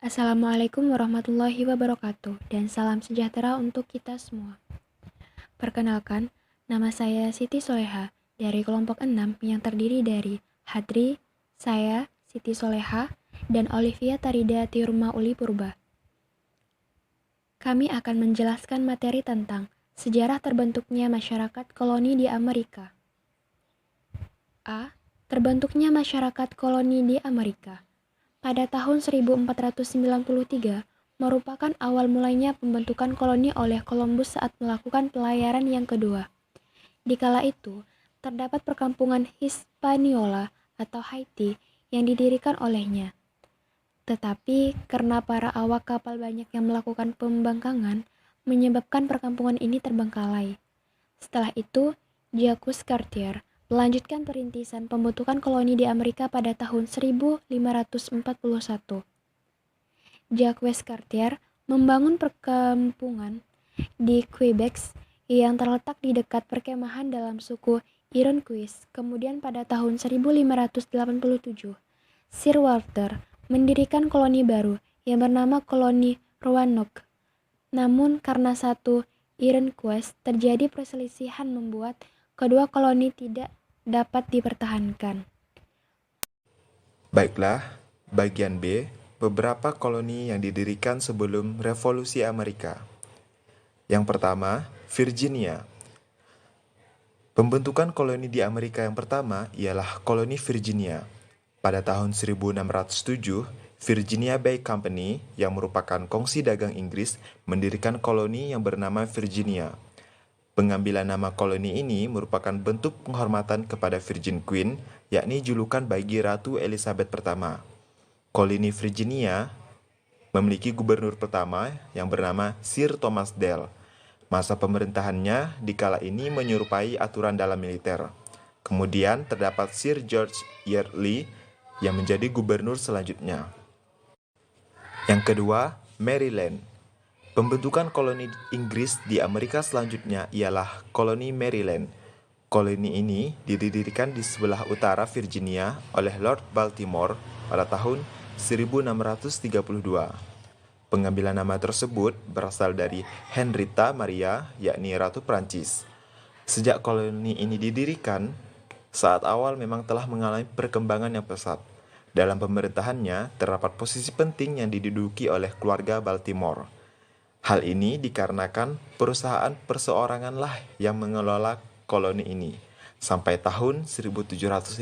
Assalamualaikum warahmatullahi wabarakatuh dan salam sejahtera untuk kita semua. Perkenalkan, nama saya Siti Soleha dari kelompok 6 yang terdiri dari Hadri, saya, Siti Soleha, dan Olivia Tarida Tiurma Uli Purba. Kami akan menjelaskan materi tentang sejarah terbentuknya masyarakat koloni di Amerika. A. Terbentuknya masyarakat koloni di Amerika. Pada tahun 1493, merupakan awal mulainya pembentukan koloni oleh Columbus saat melakukan pelayaran yang kedua. Di kala itu, terdapat perkampungan Hispaniola atau Haiti yang didirikan olehnya. Tetapi karena para awak kapal banyak yang melakukan pembangkangan, menyebabkan perkampungan ini terbengkalai. Setelah itu, Jacques Cartier melanjutkan perintisan pembentukan koloni di Amerika pada tahun 1541. Jacques Cartier membangun perkampungan di Quebec yang terletak di dekat perkemahan dalam suku Iroquois. Kemudian pada tahun 1587, Sir Walter mendirikan koloni baru yang bernama koloni Roanoke. Namun karena satu Iroquois terjadi perselisihan membuat kedua koloni tidak dapat dipertahankan. Baiklah, bagian B, beberapa koloni yang didirikan sebelum Revolusi Amerika. Yang pertama, Virginia. Pembentukan koloni di Amerika yang pertama ialah koloni Virginia. Pada tahun 1607, Virginia Bay Company yang merupakan kongsi dagang Inggris mendirikan koloni yang bernama Virginia. Pengambilan nama koloni ini merupakan bentuk penghormatan kepada Virgin Queen, yakni julukan bagi Ratu Elizabeth pertama. Koloni Virginia memiliki gubernur pertama yang bernama Sir Thomas Dale. Masa pemerintahannya di kala ini menyerupai aturan dalam militer. Kemudian terdapat Sir George Yeardley yang menjadi gubernur selanjutnya. Yang kedua, Maryland. Pembentukan koloni Inggris di Amerika selanjutnya ialah koloni Maryland. Koloni ini didirikan di sebelah utara Virginia oleh Lord Baltimore pada tahun 1632. Pengambilan nama tersebut berasal dari Henrietta Maria, yakni Ratu Prancis. Sejak koloni ini didirikan, saat awal memang telah mengalami perkembangan yang pesat. Dalam pemerintahannya, terdapat posisi penting yang diduduki oleh keluarga Baltimore. Hal ini dikarenakan perusahaan perseoranganlah yang mengelola koloni ini. Sampai tahun 1715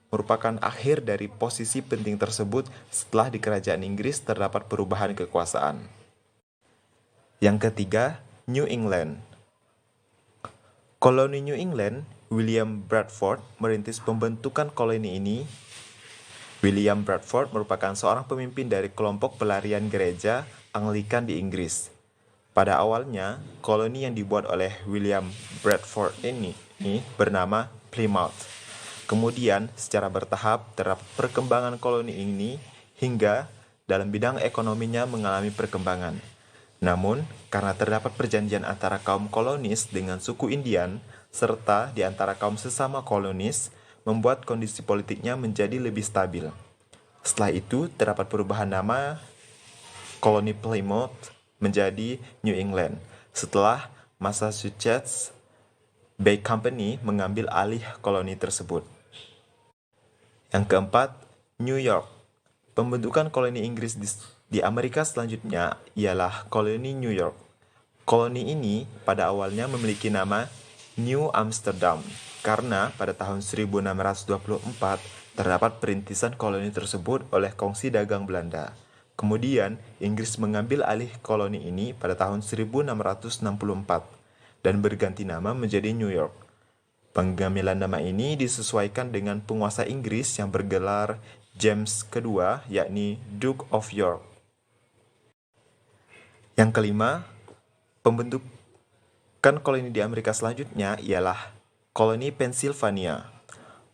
merupakan akhir dari posisi penting tersebut setelah di kerajaan Inggris terdapat perubahan kekuasaan. Yang ketiga, New England. Koloni New England, William Bradford merintis pembentukan koloni ini. William Bradford merupakan seorang pemimpin dari kelompok pelarian gereja Anglikan di Inggris. Pada awalnya, koloni yang dibuat oleh William Bradford ini bernama Plymouth. Kemudian, secara bertahap terdapat perkembangan koloni ini hingga dalam bidang ekonominya mengalami perkembangan. Namun, karena terdapat perjanjian antara kaum kolonis dengan suku Indian, serta di antara kaum sesama kolonis, membuat kondisi politiknya menjadi lebih stabil. Setelah itu, terdapat perubahan nama koloni Plymouth menjadi New England setelah Massachusetts Bay Company mengambil alih koloni tersebut. Yang keempat, New York. Pembentukan koloni Inggris di Amerika selanjutnya ialah koloni New York. Koloni ini pada awalnya memiliki nama New Amsterdam karena pada tahun 1624 terdapat perintisan koloni tersebut oleh kongsi dagang Belanda. Kemudian, Inggris mengambil alih koloni ini pada tahun 1664 dan berganti nama menjadi New York. Pengambilan nama ini disesuaikan dengan penguasa Inggris yang bergelar James kedua, yakni Duke of York. Yang kelima, pembentukan koloni di Amerika selanjutnya ialah koloni Pennsylvania.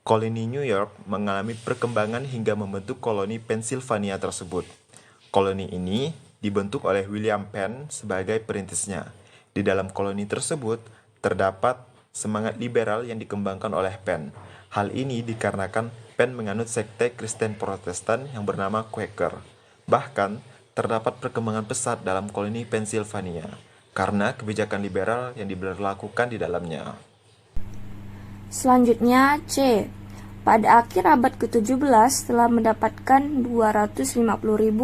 Koloni New York mengalami perkembangan hingga membentuk koloni Pennsylvania tersebut. Koloni ini dibentuk oleh William Penn sebagai perintisnya. Di dalam koloni tersebut terdapat semangat liberal yang dikembangkan oleh Penn. Hal ini dikarenakan Penn menganut sekte Kristen Protestan yang bernama Quaker. Bahkan, terdapat perkembangan pesat dalam koloni Pennsylvania karena kebijakan liberal yang diberlakukan di dalamnya. Selanjutnya, C. Pada akhir abad ke-17 telah mendapatkan 250.000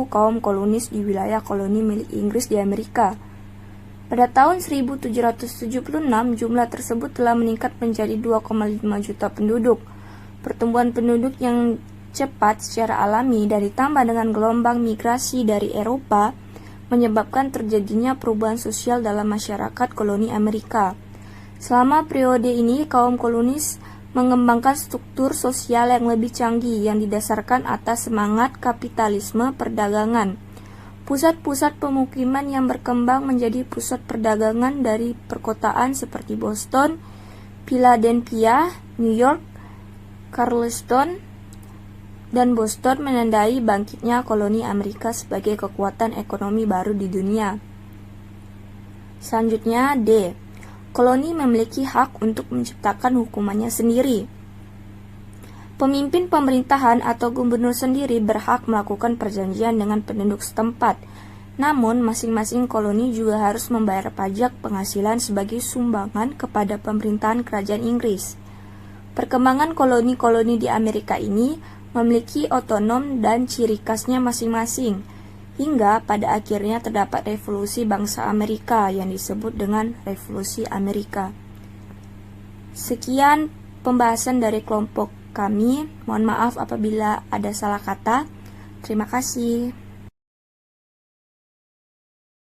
kaum kolonis di wilayah koloni milik Inggris di Amerika. Pada tahun 1776, jumlah tersebut telah meningkat menjadi 2,5 juta penduduk. Pertumbuhan penduduk yang cepat secara alami dan ditambah dengan gelombang migrasi dari Eropa menyebabkan terjadinya perubahan sosial dalam masyarakat koloni Amerika. Selama periode ini, kaum kolonis mengembangkan struktur sosial yang lebih canggih yang didasarkan atas semangat kapitalisme perdagangan. Pusat-pusat pemukiman yang berkembang menjadi pusat perdagangan dari perkotaan seperti Boston, Philadelphia, New York, Charleston, dan Boston menandai bangkitnya koloni Amerika sebagai kekuatan ekonomi baru di dunia. Selanjutnya, D. Koloni memiliki hak untuk menciptakan hukumannya sendiri. Pemimpin pemerintahan atau gubernur sendiri berhak melakukan perjanjian dengan penduduk setempat. Namun, masing-masing koloni juga harus membayar pajak penghasilan sebagai sumbangan kepada pemerintahan kerajaan Inggris. Perkembangan koloni-koloni di Amerika ini memiliki otonom dan ciri khasnya masing-masing, hingga pada akhirnya terdapat revolusi bangsa Amerika yang disebut dengan Revolusi Amerika. Sekian pembahasan dari kelompok kami. Mohon maaf apabila ada salah kata. Terima kasih.